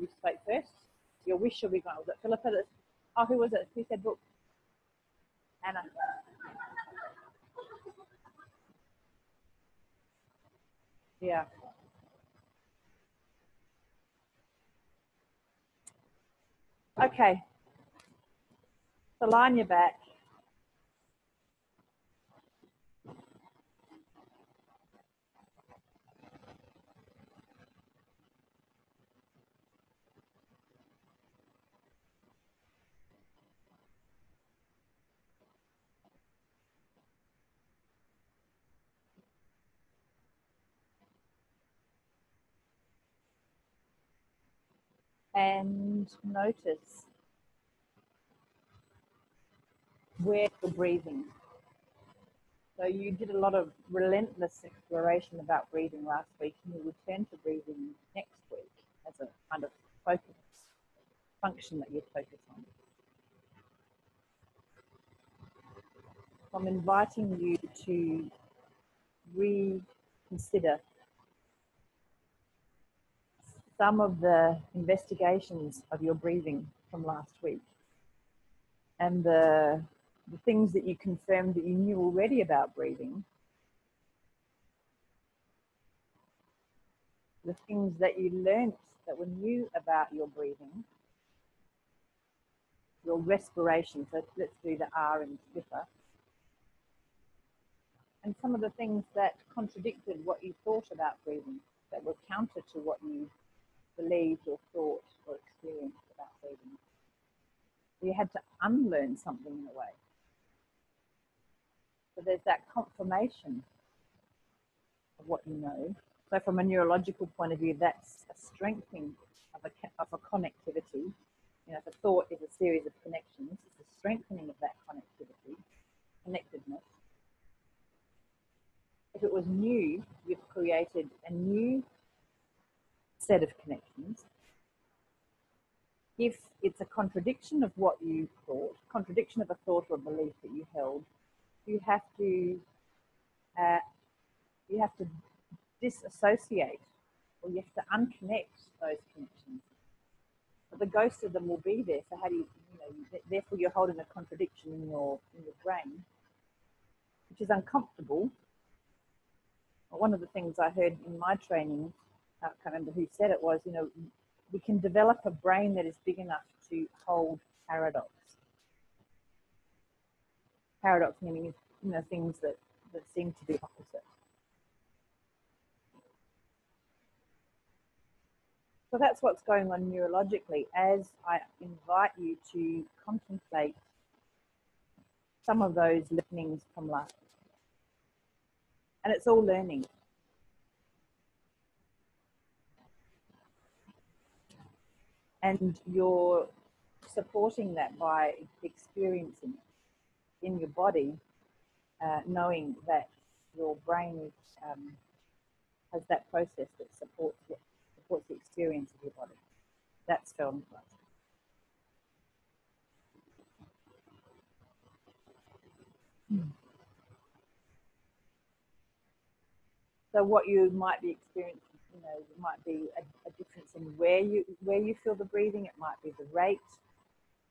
you spoke first. Your wish will be gone. Was it Philippa? Oh, who was it? Who said book? Anna. Yeah. Okay. So lie on your back. And notice where you're breathing. So you did a lot of relentless exploration about breathing last week, and you return to breathing next week as a kind of focus function that you focus on. So I'm inviting you to reconsider some of the investigations of your breathing from last week and the things that you confirmed that you knew already about breathing, the things that you learnt that were new about your breathing, your respiration. So let's do the R in Skipper. And some of the things that contradicted what you thought about breathing, that were counter to what you believed or thought or experienced about breathing. You had to unlearn something in a way. So there's that confirmation of what you know. So from a neurological point of view, that's a strengthening of a connectivity. You know, if a thought is a series of connections, it's a strengthening of that connectivity, connectedness. If it was new, you've created a new set of connections. If it's a contradiction of what you thought, contradiction of a thought or a belief that you held, you have to disassociate, or you have to unconnect those connections. But the ghost of them will be there. So how do you know? Therefore, you're holding a contradiction in your brain, which is uncomfortable. But one of the things I heard in my training, I can't remember who said it, was, you know, we can develop a brain that is big enough to hold paradox. Paradox meaning, you know, things that seem to be opposite. So that's what's going on neurologically as I invite you to contemplate some of those learnings from last week. And it's all learning. And you're supporting that by experiencing it in your body, knowing that your brain has that process that supports the experience of your body. That's film class. So what you might be experiencing, you know, it might be a difference in where you feel the breathing. It might be the rate.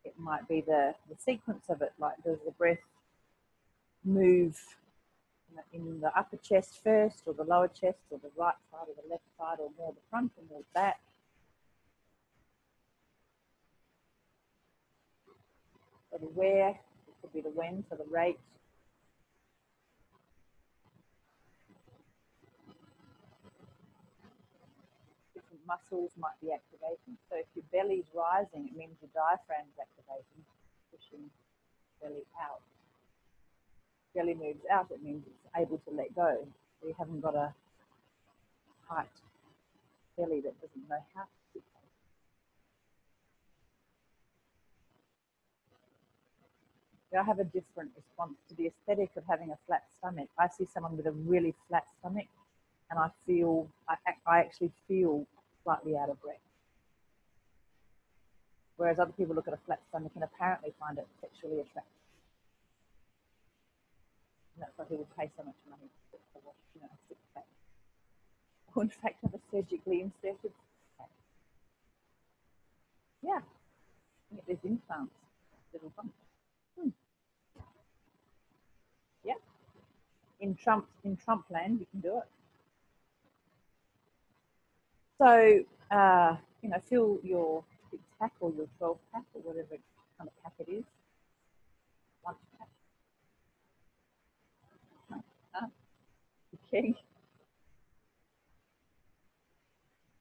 It might be the sequence of it. Like, does the breath move in the upper chest first, or the lower chest, or the right side, or the left side, or more the front or more the back? So the where, it could be the when, so the rate. Different muscles might be activating. So if your belly's rising, it means your diaphragm's activating, pushing belly out. Belly moves out, it means it's able to let go. So you haven't got a tight belly that doesn't know how to sit. I have a different response to the aesthetic of having a flat stomach. I see someone with a really flat stomach, and I actually feel slightly out of breath. Whereas other people look at a flat stomach and apparently find it sexually attractive. And that's why people pay so much money to watch, you know, a six-pack. Or in fact, have a surgically inserted six-pack. Yeah, there's implants, little bumps. Yeah, in Trump land, you can do it. So, fill your 6-pack or your 12-pack or whatever kind of pack it is. Lunch pack. Okay.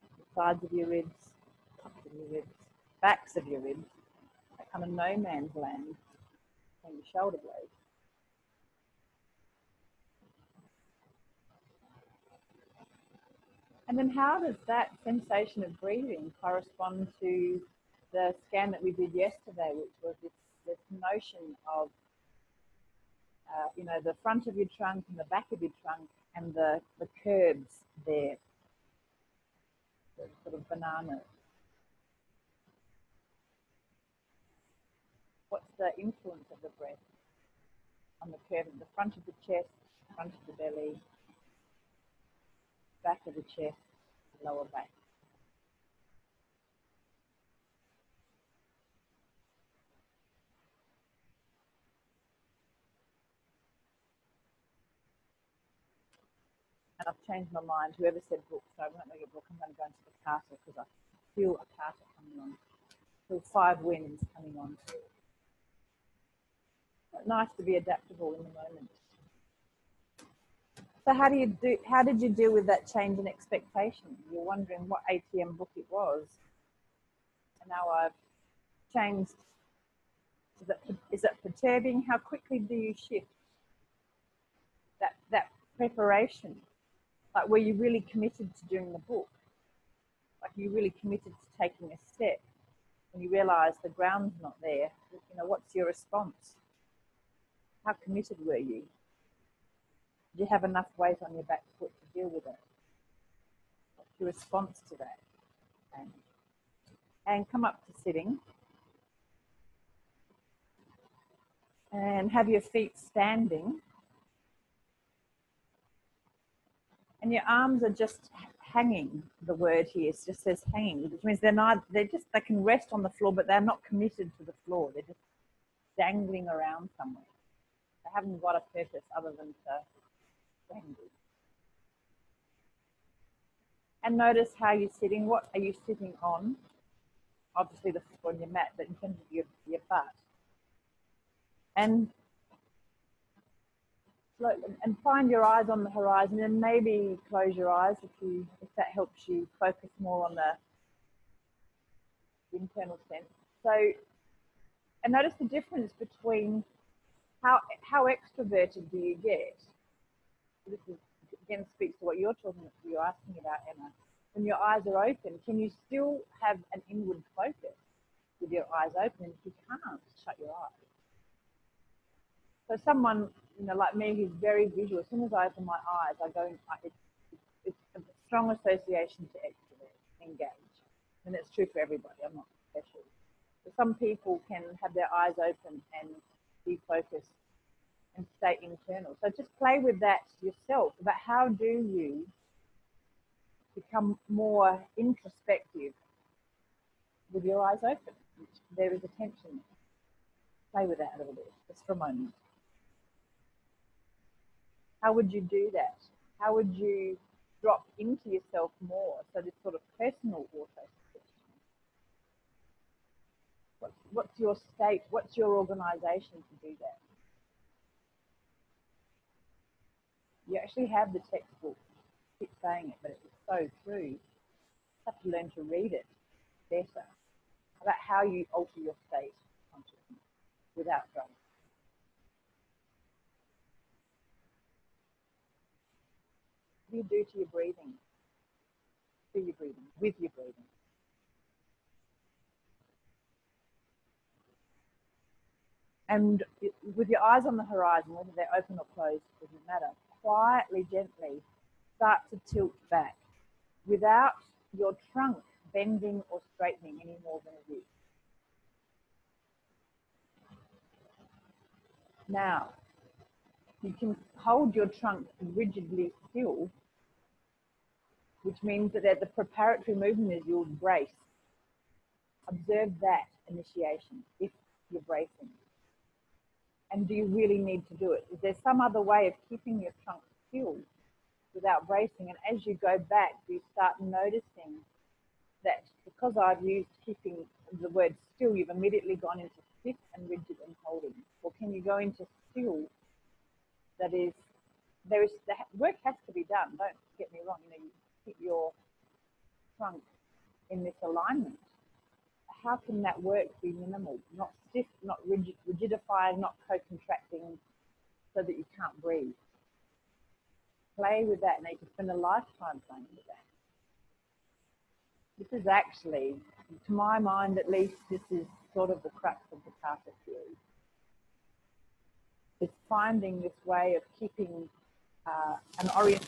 The sides of your ribs, tops of your ribs, backs of your ribs, that kind of no man's land on your shoulder blades. And then how does that sensation of breathing correspond to the scan that we did yesterday, which was this notion of, the front of your trunk and the back of your trunk and the curves there, the sort of banana. What's the influence of the breath on the curve of the front of the chest, front of the belly, back of the chest, lower back? And I've changed my mind. Whoever said book, so I'm not going to get book, I'm going to go into the kata because I feel a kata coming on. I feel 5 winds coming on. But nice to be adaptable in the moment. So how did you deal with that change in expectation? You're wondering what ATM book it was. And now I've changed. Is it perturbing? How quickly do you shift that preparation? Like, were you really committed to doing the book? Like, you really committed to taking a step and you realize the ground's not there? What's your response? How committed were you? Did you have enough weight on your back foot to deal with it? What's your response to that? And come up to sitting. And have your feet standing. And your arms are just hanging. The word here just says hanging, which means they can rest on the floor, but they're not committed to the floor. They're just dangling around somewhere. They haven't got a purpose other than to dangle. And notice how you're sitting. What are you sitting on? Obviously the foot on your mat, but in terms of your butt. And find your eyes on the horizon, and maybe close your eyes if that helps you focus more on the internal sense. So, and notice the difference between how extroverted do you get. This is, again, speaks to what you're asking about, Emma. When your eyes are open, can you still have an inward focus with your eyes open? And if you can't, shut your eyes. So someone, like me, who's very visual, as soon as I open my eyes, I go, it's a strong association to extrovert, engage. And it's true for everybody, I'm not special. But some people can have their eyes open and be focused and stay internal. So just play with that yourself, about how do you become more introspective with your eyes open. There is attention. Play with that a little bit, just for a moment. How would you do that? How would you drop into yourself more? So this sort of personal auto-suggestion. What's your state? What's your organization to do that? You actually have the textbook. I keep saying it, but it's so true. You have to learn to read it better, about how you alter your state of consciousness without drugs. What do you do to your breathing? To your breathing, with your breathing. And with your eyes on the horizon, whether they're open or closed, doesn't matter, quietly, gently start to tilt back without your trunk bending or straightening any more than it is. Now, you can hold your trunk rigidly still, which means that the preparatory movement is you'll brace. Observe that initiation if you're bracing. And do you really need to do it? Is there some other way of keeping your trunk still without bracing? And as you go back, you start noticing that because I've used keeping the word still, you've immediately gone into stiff and rigid and holding. Or can you go into still? That is, the work has to be done. Don't get me wrong. You know, you keep your trunk in this alignment. How can that work be minimal? Not stiff, not rigidifying, not co-contracting so that you can't breathe. Play with that, and you can spend a lifetime playing with that. This is actually, to my mind at least, this is sort of the crux of the Kata theory. It's finding this way of keeping an oriented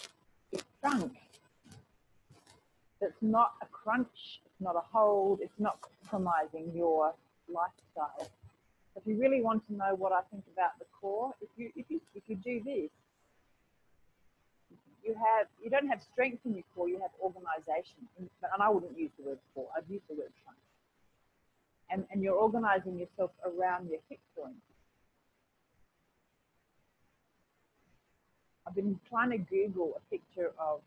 trunk that's not a crunch, it's not a hold, it's not compromising your lifestyle. If you really want to know what I think about the core, if you do this, you don't have strength in your core, you have organization. And I wouldn't use the word core, I'd use the word trunk. And you're organizing yourself around your hip joint. I've been trying to Google a picture of,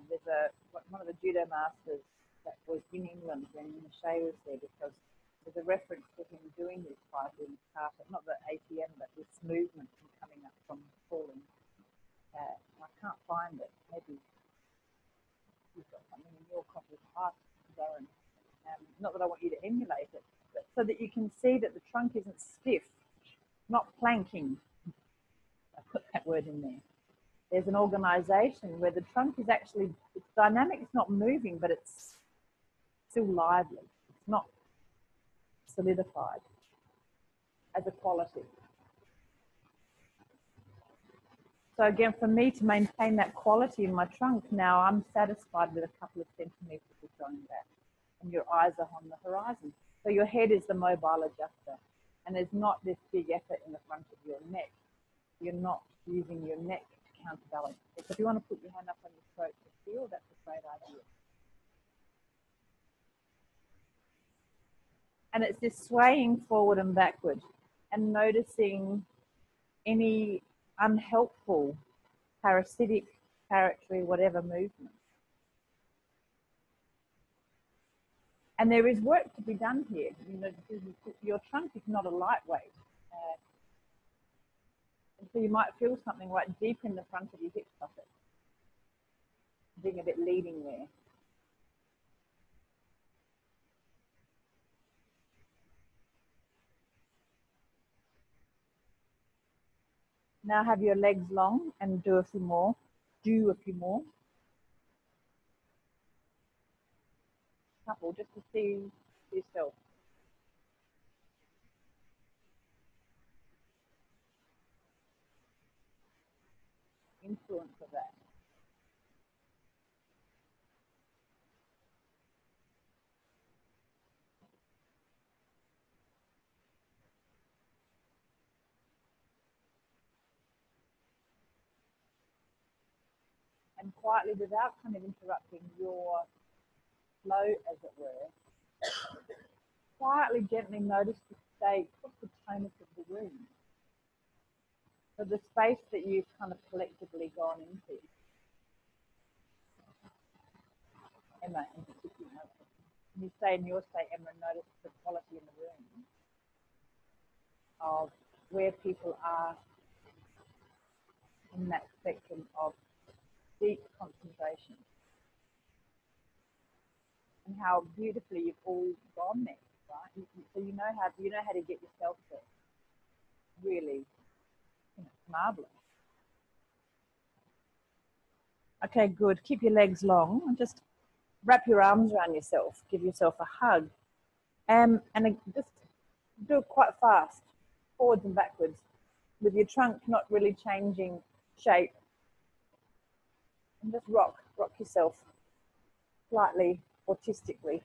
there's one of the judo masters that was in England when Seaus was there, because there's a reference to him doing this fight in kata, not the ATM, but this movement coming up from falling. I can't find it. Maybe you've got something in your copy of art, Darren. Not that I want you to emulate it, but so that you can see that the trunk isn't stiff, not planking. I put that word in there. There's an organization where the trunk is actually, it's dynamic, it's not moving, but it's still lively. It's not solidified as a quality. So again, for me to maintain that quality in my trunk, now I'm satisfied with a couple of centimeters of going back, and your eyes are on the horizon. So your head is the mobile adjuster, and there's not this big effort in the front of your neck. You're not using your neck to counterbalance. So if you want to put your hand up on your throat to feel, that's a great idea. And it's this swaying forward and backward and noticing any unhelpful, parasitic, territory, whatever movement. And there is work to be done here. You know, your trunk is not a lightweight. And so you might feel something right deep in the front of your hip socket, being a bit leading there. Now have your legs long and do a few more. Couple, just to see yourself. Influence of that. And quietly, without kind of interrupting your flow, as it were, quietly, gently notice the state, what's the tonus of the room? So the space that you've kind of collectively gone into. Emma, in particular, when you stay in your state, Emma, notice the quality in the room of where people are in that spectrum of deep concentration, and how beautifully you've all gone there, right? So you know how to get yourself there. Really, marvelous. Okay, good. Keep your legs long and just wrap your arms around yourself. Give yourself a hug, and just do it quite fast, forwards and backwards, with your trunk not really changing shape, and just rock yourself slightly autistically.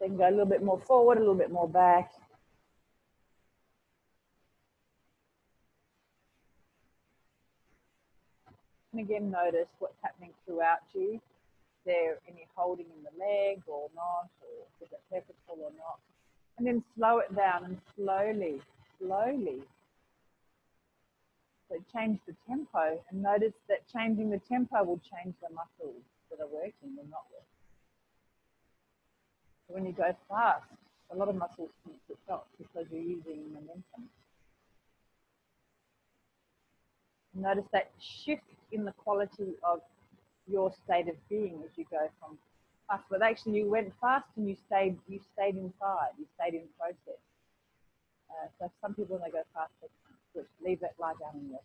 Then go a little bit more forward, a little bit more back. And again, notice what's happening throughout you. there any holding in the leg or not, or is it purposeful or not? And then slow it down and slowly. So change the tempo, and notice that changing the tempo will change the muscles that are working or not working. So when you go fast, a lot of muscles can switch off because you're using momentum. Notice that shift in the quality of your state of being as you go from fast. But actually, you went fast and you stayed inside. You stayed in process. So some people, when they go fast, they can't switch. Leave it, lie down and rest.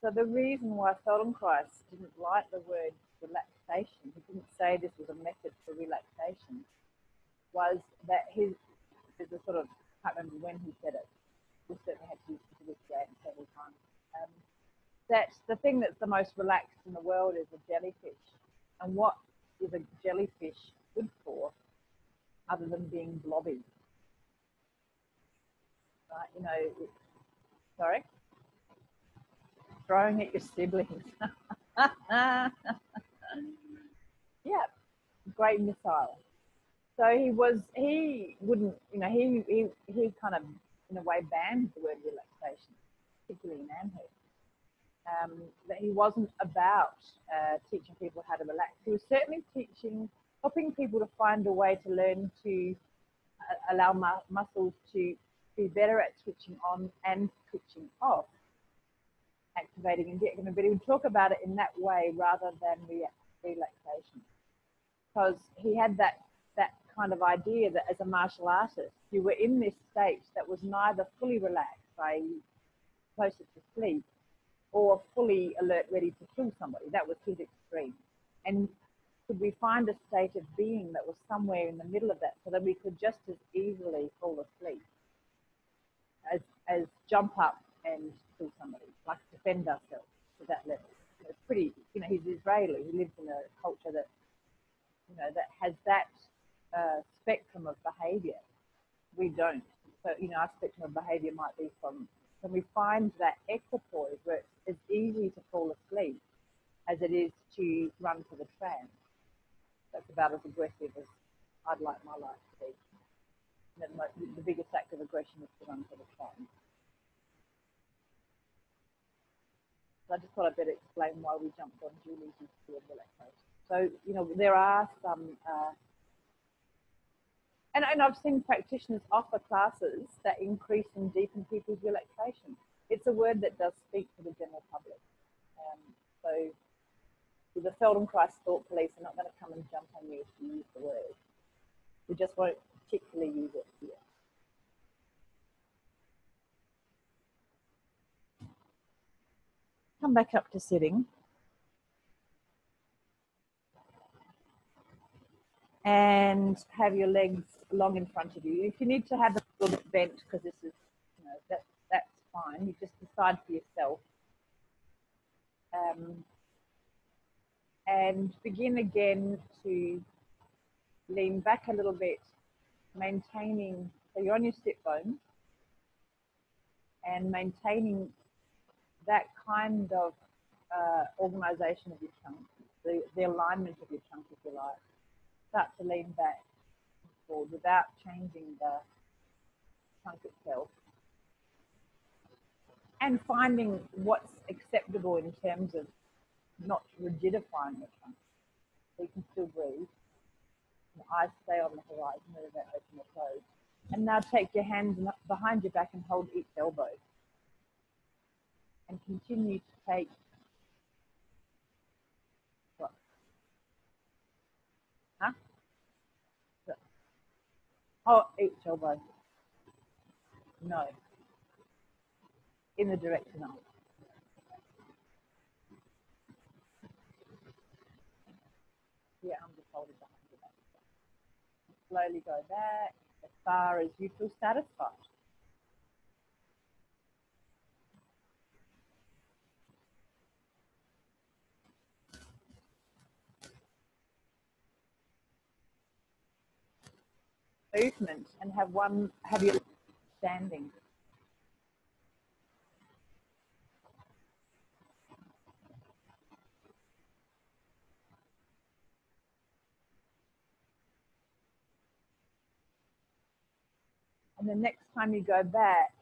So the reason why Feldenkrais didn't like the word relaxation, he didn't say this was a method for relaxation, was that there's a sort of, I can't remember when he said it, we certainly had to use it to this day several times, that the thing that's the most relaxed in the world is a jellyfish. And what is a jellyfish good for other than being blobby? Right, you know, sorry? Throwing at your siblings. Yeah, great missile. So he wouldn't, you know, he kind of, in a way, banned the word relaxation, particularly in manhood. That he wasn't about teaching people how to relax. He was certainly helping people to find a way to learn to allow muscles to be better at switching on and switching off, activating and deactivating. But he would talk about it in that way rather than relaxation, because he had that kind of idea that as a martial artist, you were in this state that was neither fully relaxed, i.e. closer to sleep, or fully alert, ready to kill somebody. That was his extreme. And could we find a state of being that was somewhere in the middle of that, so that we could just as easily fall asleep as jump up and kill somebody, like defend ourselves to that level. It's pretty, you know, he's Israeli. He lives in a culture that, you know, that has that spectrum of behavior. We don't. So, you know, our spectrum of behavior might be from, can we find that equipoise where it's as easy to fall asleep as it is to run for the tram? That's about as aggressive as I'd like my life to be. And the biggest act of aggression is to run for the tram. So I just thought I'd better explain why we jumped on Julie's issue of relaxation. So, you know, there are some, and I've seen practitioners offer classes that increase and deepen people's relaxation. It's a word that does speak to the general public. So the Feldenkrais thought police are not going to come and jump on you if you use the word. We just won't particularly use it here. Come back up to sitting. And have your legs long in front of you. If you need to have a little bit bent, because this is, you know, that's fine. You just decide for yourself. And begin again to lean back a little bit, maintaining, so you're on your sit bones, and maintaining that kind of organization of your trunk, the alignment of your trunk, if you like. Start to lean back and forward without changing the trunk itself. And finding what's acceptable in terms of not rigidifying the trunk. So you can still breathe. The eyes stay on the horizon, whether they're open or closed. And now take your hands behind your back and hold each elbow. And continue to take elbow. No. In the direction up. Yeah, I'm just holding behind your back. Slowly go back as far as you feel satisfied. Movement and have your standing. And the next time you go back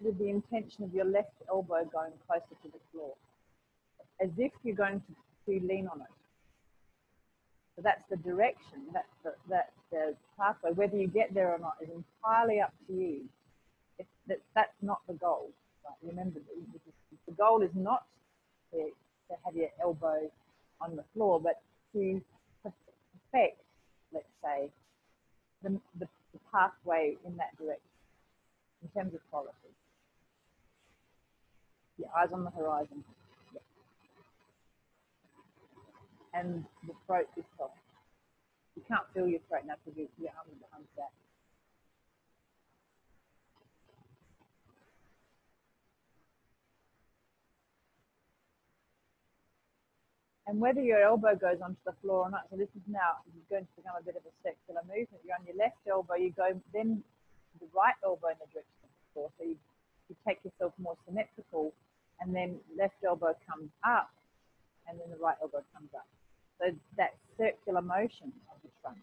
with the intention of your left elbow going closer to the floor, as if you're going to lean on it. So that's the direction, that's the pathway. Whether you get there or not is entirely up to you. That's not the goal. Right? Remember, the goal is not to have your elbow on the floor, but to perfect, let's say, the pathway in that direction in terms of quality. Your eyes on the horizon. Yeah. And the throat is soft. You can't feel your throat now because your arms are behind that. And whether your elbow goes onto the floor or not, so this is now going to become a bit of a circular movement. You're on your left elbow, you go then the right elbow in the direction of the floor. So you take yourself more symmetrical, and then left elbow comes up, and then the right elbow comes up. So that circular motion of the trunk.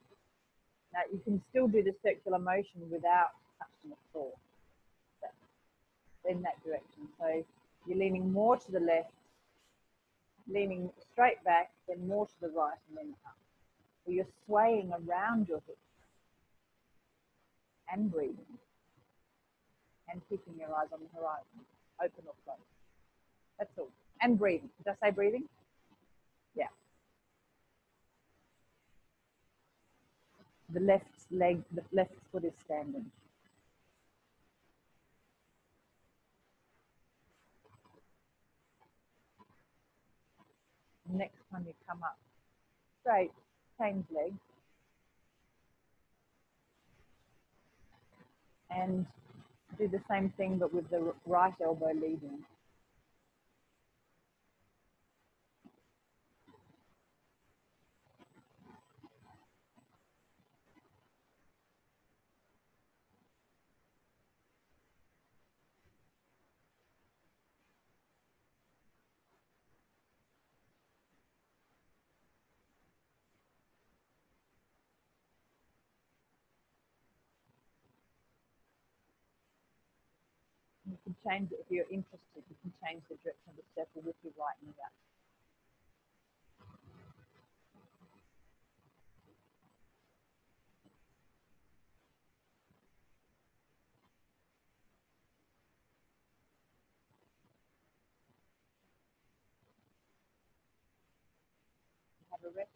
Now you can still do the circular motion without touching the floor in that direction. So you're leaning more to the left, leaning straight back, then more to the right, and then up. So you're swaying around your hips and breathing and keeping your eyes on the horizon, open or closed. That's all. And breathing. Did I say breathing? Yeah. The left leg, the left foot is standing. Next time you come up straight, change leg. And do the same thing, but with the right elbow leading. You can change it if you're interested. You can change the direction of the circle with your right knee up. Have a rest.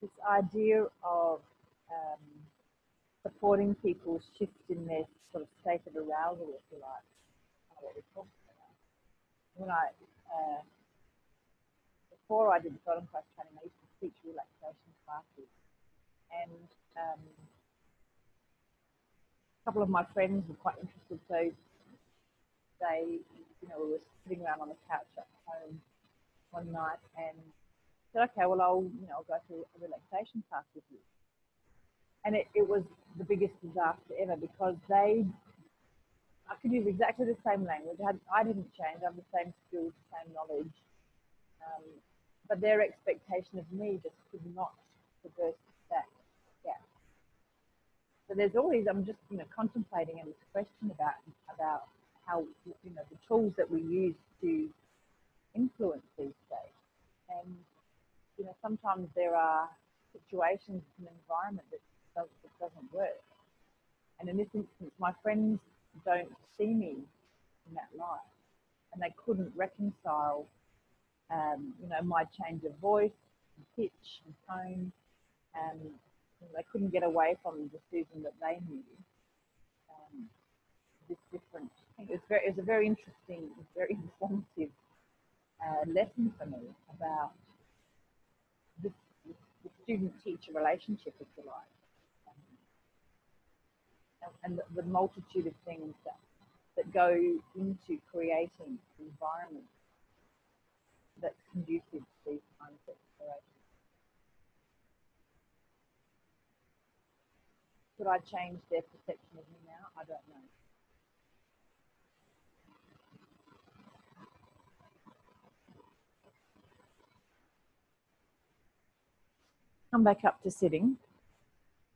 This idea of supporting people's shift in their sort of state of arousal, if you like, what we're talking about. When before I did the bottom class training, I used to teach relaxation classes, and a couple of my friends were quite interested, so they, we were sitting around on the couch at home one night and said, okay, well, I'll go to a relaxation class with you. And it was the biggest disaster ever because I could use exactly the same language. I didn't change. I have the same skills, same knowledge. But their expectation of me just could not traverse that gap. So there's always, I'm just, contemplating in this question about how, the tools that we use to influence these states. And, sometimes there are situations in an environment that doesn't work. And in this instance, my friends don't see me in that light. And they couldn't reconcile, my change of voice, and pitch, and tone. And they couldn't get away from the Susan that they knew. This different. I think it was a very interesting, very informative lesson for me about the student-teacher relationship, if you like, and the multitude of things that go into creating environments that's conducive to these kinds of exploration. Could I change their perception of me now? I don't know. Come back up to sitting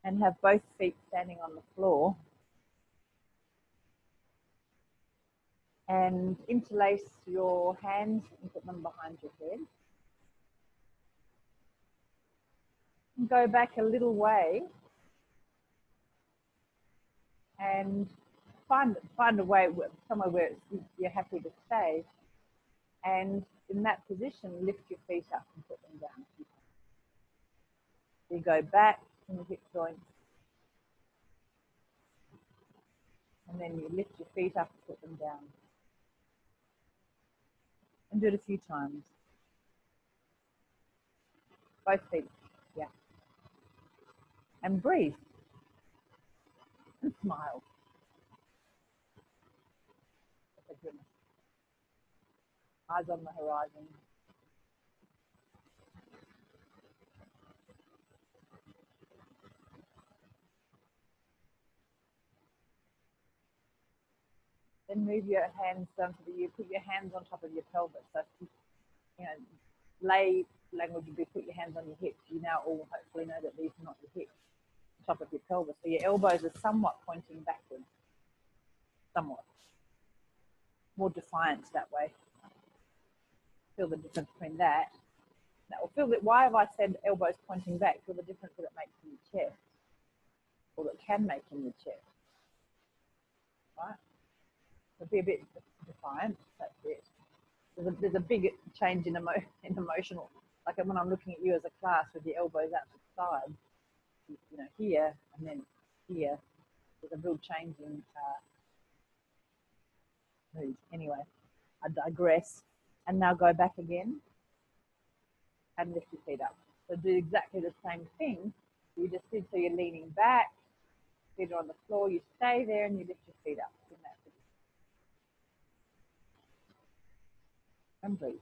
and have both feet standing on the floor. And interlace your hands and put them behind your head. And go back a little way and find a way, somewhere where you're happy to stay. And in that position, lift your feet up and put them down. You go back in the hip joints. And then you lift your feet up and put them down. And do it a few times. Both feet, yeah. And breathe. And smile. Oh, goodness. Eyes on the horizon. Then move your hands down to put your hands on top of your pelvis. So, lay language would be put your hands on your hips. You now all hopefully know that these are not your hips, top of your pelvis. So your elbows are somewhat pointing backwards, somewhat. More defiant that way. Feel the difference between that. Now, feel that, why have I said elbows pointing back? Feel the difference that it makes in your chest, or that can make in your chest, right? So be a bit defiant, that's it. There's a big change in emotional, like when I'm looking at you as a class with your elbows out to the side, here and then here, there's a real change in mood. Anyway, I digress. And now go back again and lift your feet up. So do exactly the same thing. You just did, so you're leaning back, feet are on the floor, you stay there and you lift your feet up in that position. And breathe.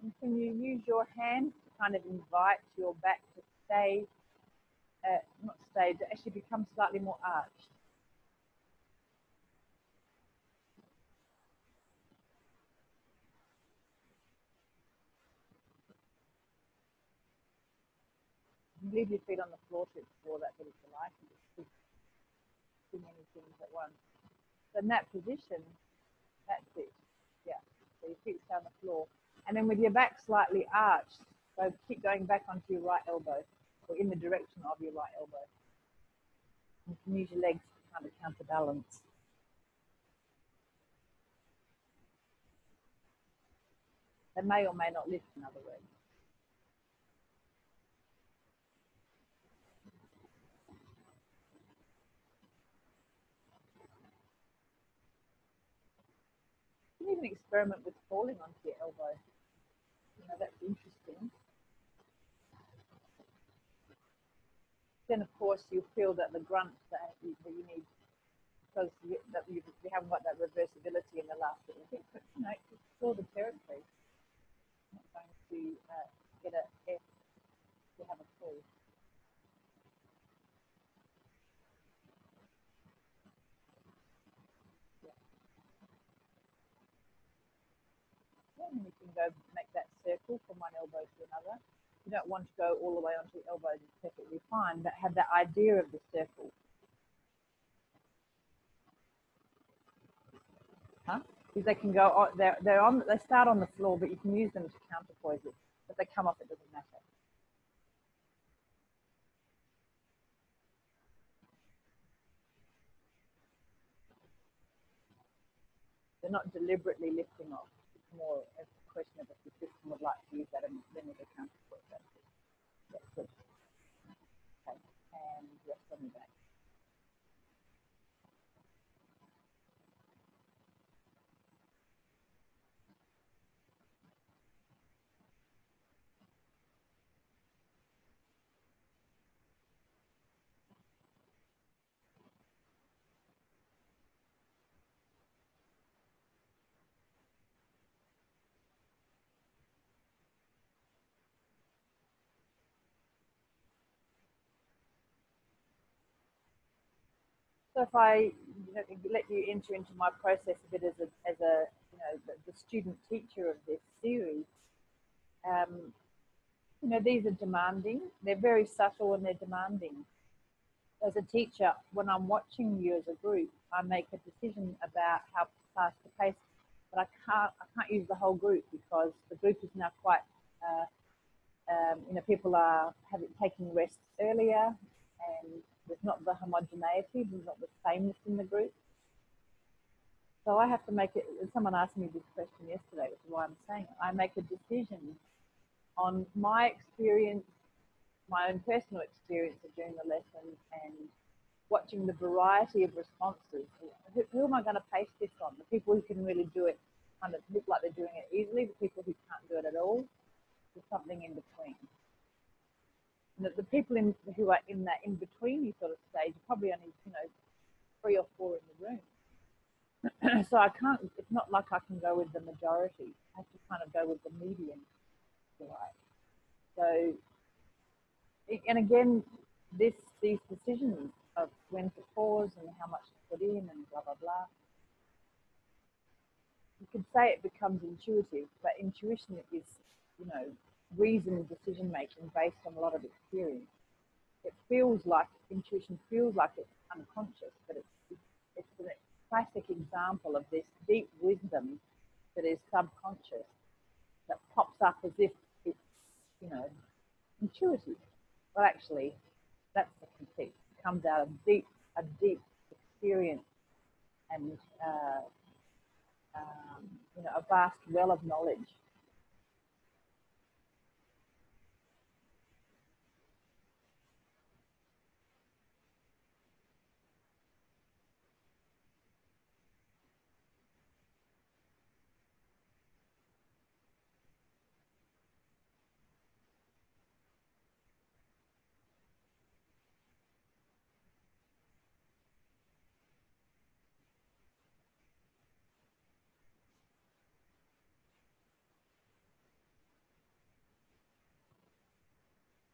And can you use your hands to kind of invite your back to stay, not stay, to actually become slightly more arched? Leave your feet on the floor to explore that bit if you like. Just too many things at once. So in that position, that's it. Yeah. So your feet stay on the floor. And then with your back slightly arched, so keep going back onto your right elbow, or in the direction of your right elbow. You can use your legs to kind of counterbalance. They may or may not lift, in other words. You can can experiment with falling onto your elbow. You know, that's interesting. Then, of course, you feel that the grunt that you need, because you haven't got that reversibility in the last little bit. But, you know, explore the territory. Not going to get a F to have a fall. And you can go make that circle from one elbow to another. You don't want to go all the way onto your elbows, it's perfectly fine, but have that idea of the circle. Huh? Because they can go, they start on the floor, but you can use them to counterpoise it. If they come off, it doesn't matter. They're not deliberately lifting off. It's more a question of if the system would like to use that, and then with a counterpoise. That's good. Okay, and rest on your back. So if I let you enter into my process a bit as a the student teacher of this series, these are demanding. They're very subtle and they're demanding. As a teacher, when I'm watching you as a group, I make a decision about how fast to pace, but I can't use the whole group because the group is now quite people are taking rests earlier, and there's not the homogeneity, there's not the sameness in the group. So I have to make it. Someone asked me this question yesterday, which is why I'm saying it. I make a decision on my experience, my own personal experience of doing the lesson, and watching the variety of responses. Who am I going to pace this on? The people who can really do it kind of look like they're doing it easily. The people who can't do it at all. There's something in between. And the people who are in that in-betweeny sort of stage are probably only 3 or 4 in the room. So I can't. It's not like I can go with the majority. I have to kind of go with the median, if you like. So, and again, these decisions of when to pause and how much to put in and blah blah blah. You could say it becomes intuitive, but intuition is, reasoned decision making based on a lot of experience. It feels like intuition feels like it's unconscious, but it's a classic example of this deep wisdom that is subconscious that pops up as if it's intuitive. But actually, that's the conceit. It comes out of a deep experience and a vast well of knowledge.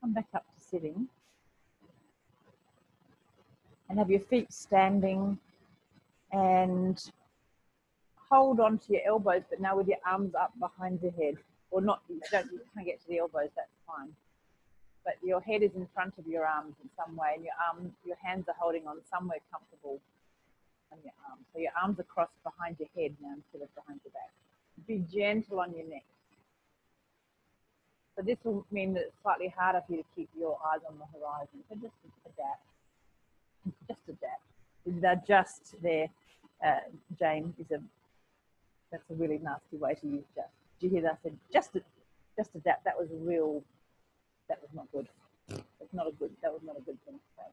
Come back up to sitting and have your feet standing, and hold on to your elbows, but now with your arms up behind your head, or not. You can't get to the elbows. That's fine. But your head is in front of your arms in some way, and your hands are holding on somewhere comfortable on your arms. So your arms are crossed behind your head now instead of behind your back. Be gentle on your neck. So this will mean that it's slightly harder for you to keep your eyes on the horizon. So just adapt. Just adapt. Adjust there, Jane, that's a really nasty way to use just. Did you hear that? I said just adapt. That was not good. That was not a good thing to say.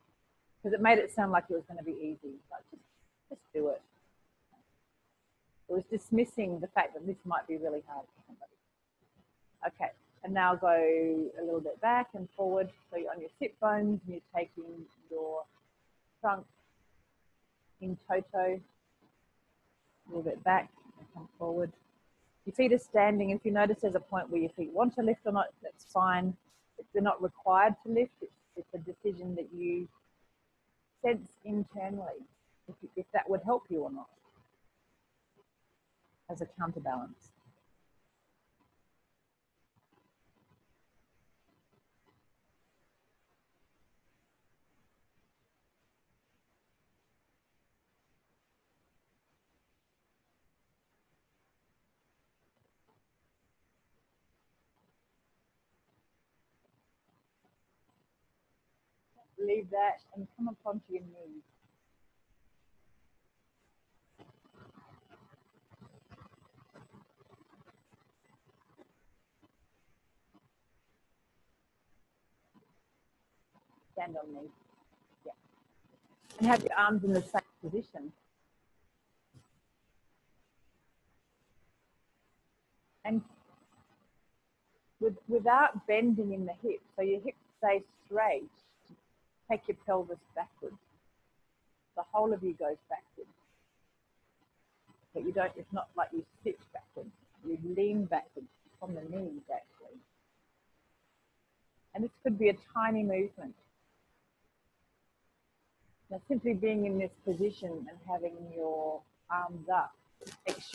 Because it made it sound like it was going to be easy. Like just do it. It was dismissing the fact that this might be really hard for somebody. Okay, and now go a little bit back and forward. So you're on your sit bones and you're taking your trunk in toto, a little bit back and come forward. Your feet are standing. If you notice there's a point where your feet want to lift or not, that's fine. They're not required to lift. It's a decision that you sense internally, if that would help you or not, as a counterbalance. Leave that and come up onto your knees. Stand on knees. Yeah. And have your arms in the same position. And without bending in the hips, so your hips stay straight, take your pelvis backwards. The whole of you goes backwards. But you don't, it's not like you sit backwards. You lean backwards from the knees, actually. And this could be a tiny movement. Now, simply being in this position and having your arms up makes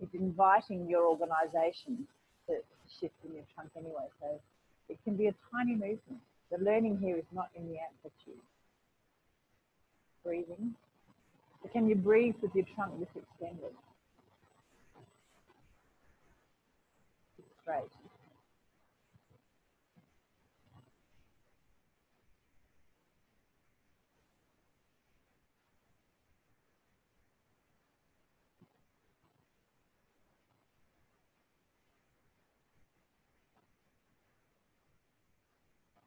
it's inviting your organisation to shift in your trunk anyway. So it can be a tiny movement. The learning here is not in the amplitude. Breathing. So can you breathe with your trunk this extended? Straight.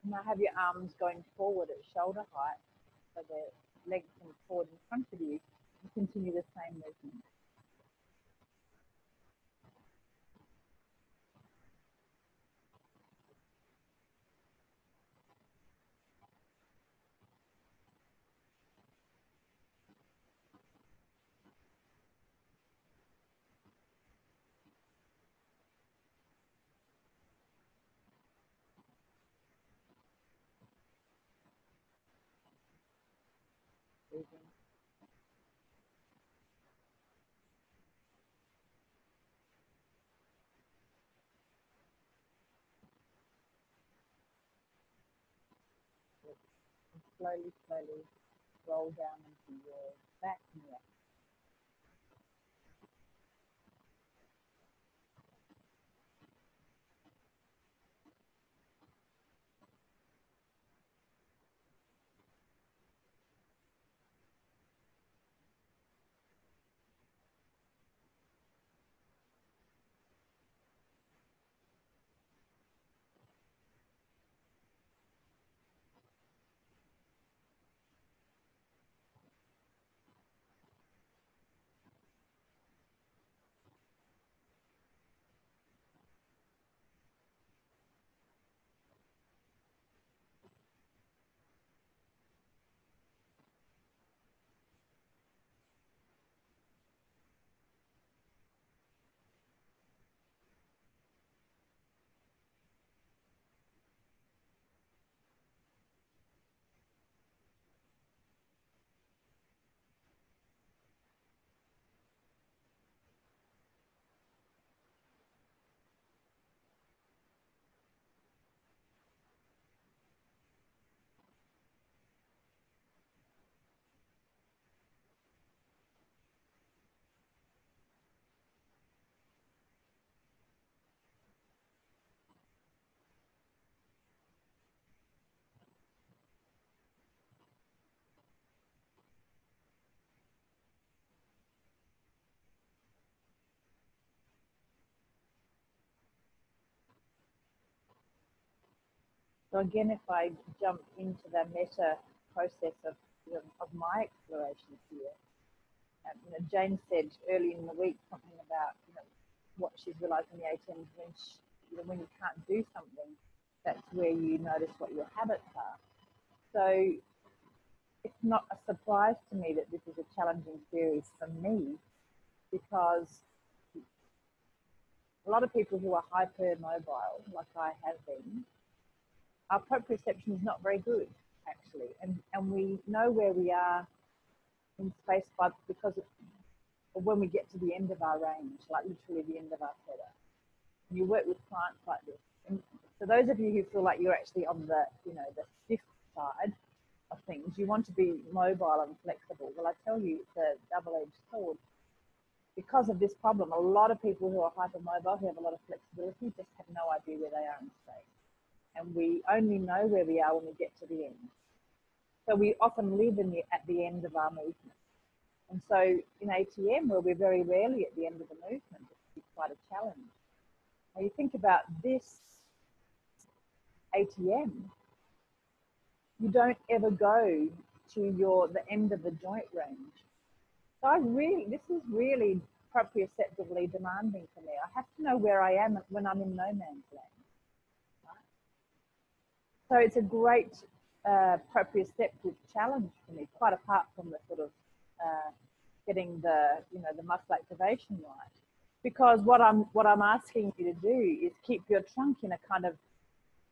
Now have your arms going forward at shoulder height, so the legs come forward in front of you, and continue the same movement. Breathing. And slowly roll down into your back and neck. So again, if I jump into the meta process of my exploration here, You know, Jane said early in the week something about, you know, what she's realised in the ATMs when you know, when you can't do something, that's where you notice what your habits are. So it's not a surprise to me that this is a challenging series for me, because a lot of people who are hypermobile, like I have been, our proprioception is not very good, actually. And we know where we are in space because of when we get to the end of our range, like literally the end of our tether. And you work with clients like this. And for those of you who feel like you're actually on the, you know, the stiff side of things, you want to be mobile and flexible. Well, I tell you, it's a double-edged sword. Because of this problem, a lot of people who are hypermobile, who have a lot of flexibility, just have no idea where they are in space. And we only know where we are when we get to the end. So we often live at the end of our movement. And so in ATM, where we're very rarely at the end of the movement, it's quite a challenge. Now you think about this ATM, you don't ever go to the end of the joint range. So this is really proprioceptively demanding for me. I have to know where I am when I'm in no man's land. Right? So it's a great proprioceptive challenge for me, quite apart from the sort of getting the, you know, the muscle activation right. Because what I'm asking you to do is keep your trunk in a kind of,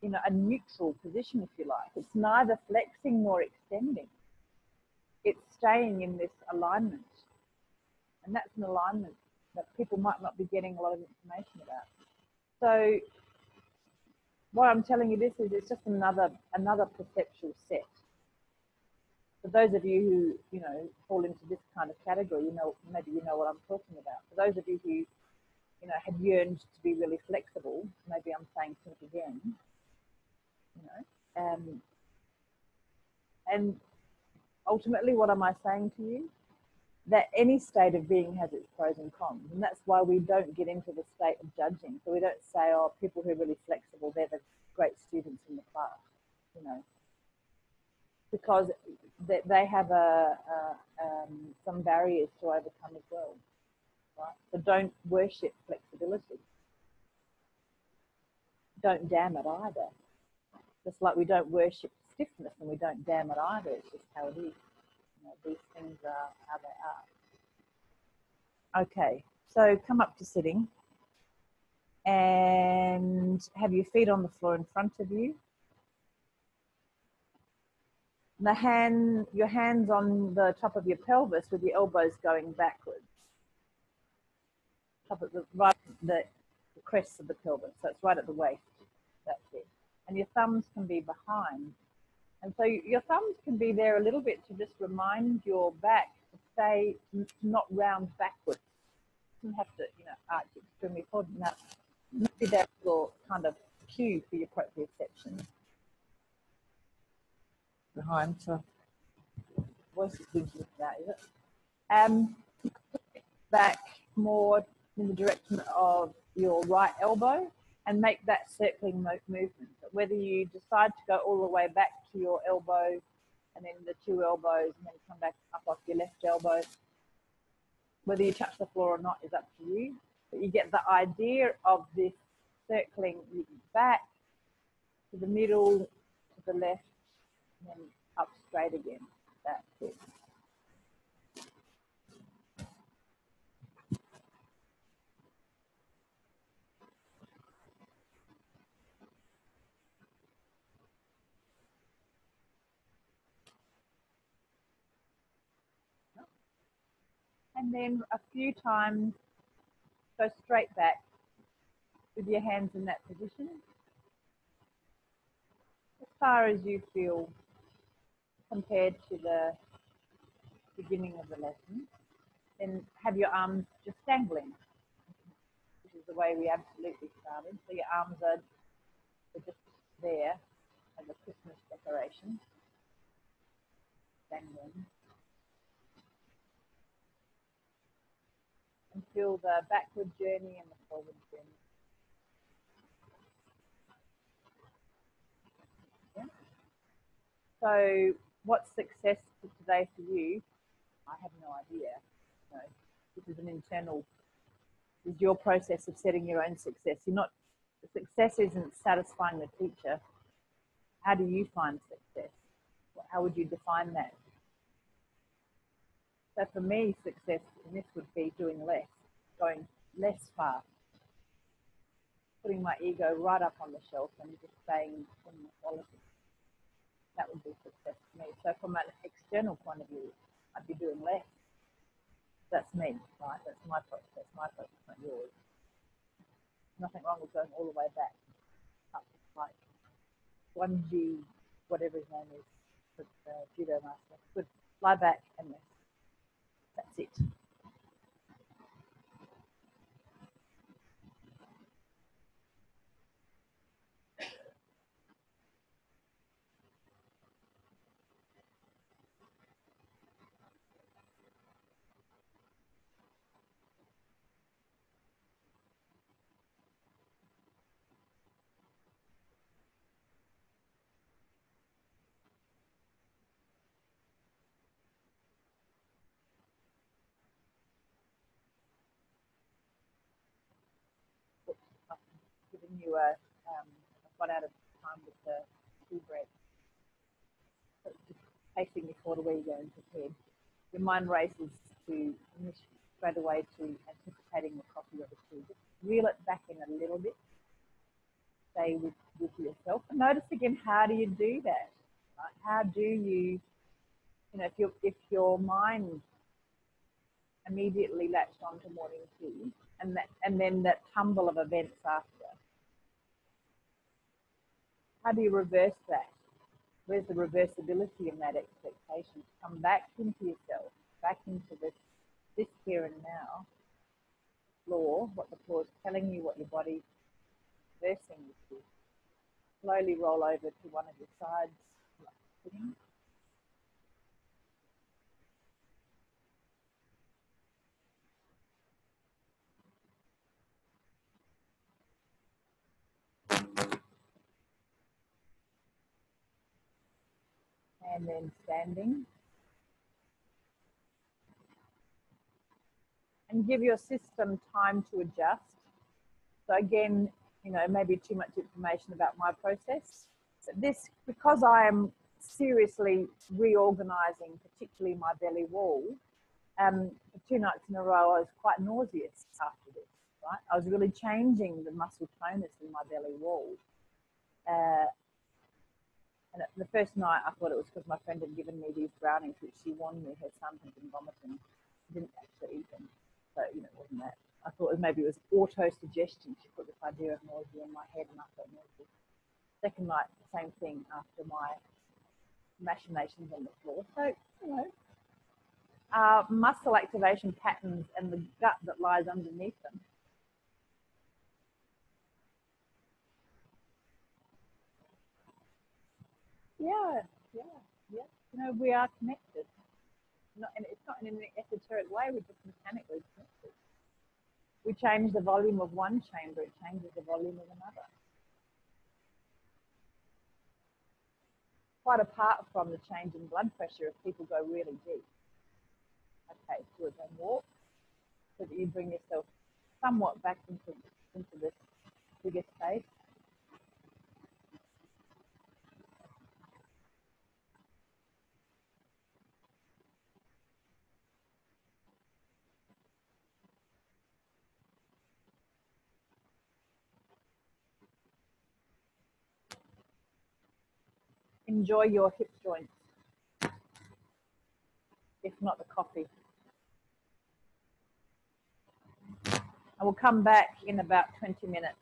you know, a neutral position, if you like. It's neither flexing nor extending. It's staying in this alignment. And that's an alignment that people might not be getting a lot of information about. So what I'm telling you this is, it's just another perceptual set. For those of you who, you know, fall into this kind of category, you know, maybe you know what I'm talking about. For those of you who, you know, had yearned to be really flexible, maybe I'm saying think again, you know, and ultimately, what am I saying to you? That any state of being has its pros and cons, and that's why we don't get into the state of judging. So we don't say, oh, people who are really flexible, they're the great students in the class, you know, because they have some barriers to overcome as well, right? So don't worship flexibility. Don't damn it either. Just like we don't worship stiffness and we don't damn it either. It's just how it is. You know, these things are how they are. Okay, so come up to sitting and have your feet on the floor in front of you. Your hands on the top of your pelvis with your elbows going backwards. Top of the crest of the pelvis, so it's right at the waist. That's it. And your thumbs can be behind. And so your thumbs can be there a little bit to just remind your back to stay, not round backwards. You don't have to, you know, arch extremely forward. Now, maybe that's your kind of cue for your proprioception. Behind, so voice is thinking about, is it? Back more in the direction of your right elbow and make that circling movement. But whether you decide to go all the way back to your elbow and then the two elbows and then come back up off your left elbow, whether you touch the floor or not is up to you. But you get the idea of this circling back to the middle, to the left, and then up straight again. That's it. And then a few times, go straight back with your hands in that position, as far as you feel compared to the beginning of the lesson. Then have your arms just dangling, which is the way we absolutely started. So your arms are just there as a Christmas decoration, dangling. And feel the backward journey and the forward journey. Yeah. So what's success for today for you? I have no idea. You know, this is an internal, this is your process of setting your own success. You're not, the success isn't satisfying the teacher. How do you find success? How would you define that? So for me, success in this would be doing less, going less far, putting my ego right up on the shelf and just staying in the quality. That would be success for me. So from an external point of view, I'd be doing less. That's me, right? That's my process, not yours. Nothing wrong with going all the way back up, like 1G, whatever his name is, the judo master. Good, lie back and rest. That's it. I've given you a, I've got out of time with the tea break. So just pacing before the way you go into bed. Your mind races to straight away to anticipating the coffee or the tea. Just reel it back in a little bit. Stay with yourself. And notice again, how do you do that? Right? How do you, if your mind immediately latched onto morning tea and then that tumble of events after, how do you reverse that? Where's the reversibility in that expectation? Come back into yourself, back into this here and now floor, what the floor is telling you, what your body's reversing with you. Slowly roll over to one of your sides, like sitting. And then standing. And give your system time to adjust. So again, maybe too much information about my process. But this, because I am seriously reorganizing, particularly my belly wall, for 2 nights in a row, I was quite nauseous after this, right? I was really changing the muscle tonus in my belly wall. And the first night, I thought it was because my friend had given me these brownies, which she warned me her son had been vomiting. He didn't actually eat them. So, it wasn't that. I thought maybe it was auto-suggestion. She put this idea of nausea in my head and I felt nauseous. Second night, same thing after my machinations on the floor. So, muscle activation patterns and the gut that lies underneath them. Yeah. We are connected. And it's not in an esoteric way, we're just mechanically connected. We change the volume of one chamber, it changes the volume of another. Quite apart from the change in blood pressure if people go really deep. Okay, good, and walk so that you bring yourself somewhat back into this bigger space. Enjoy your hip joints, if not the coffee. I will come back in about 20 minutes.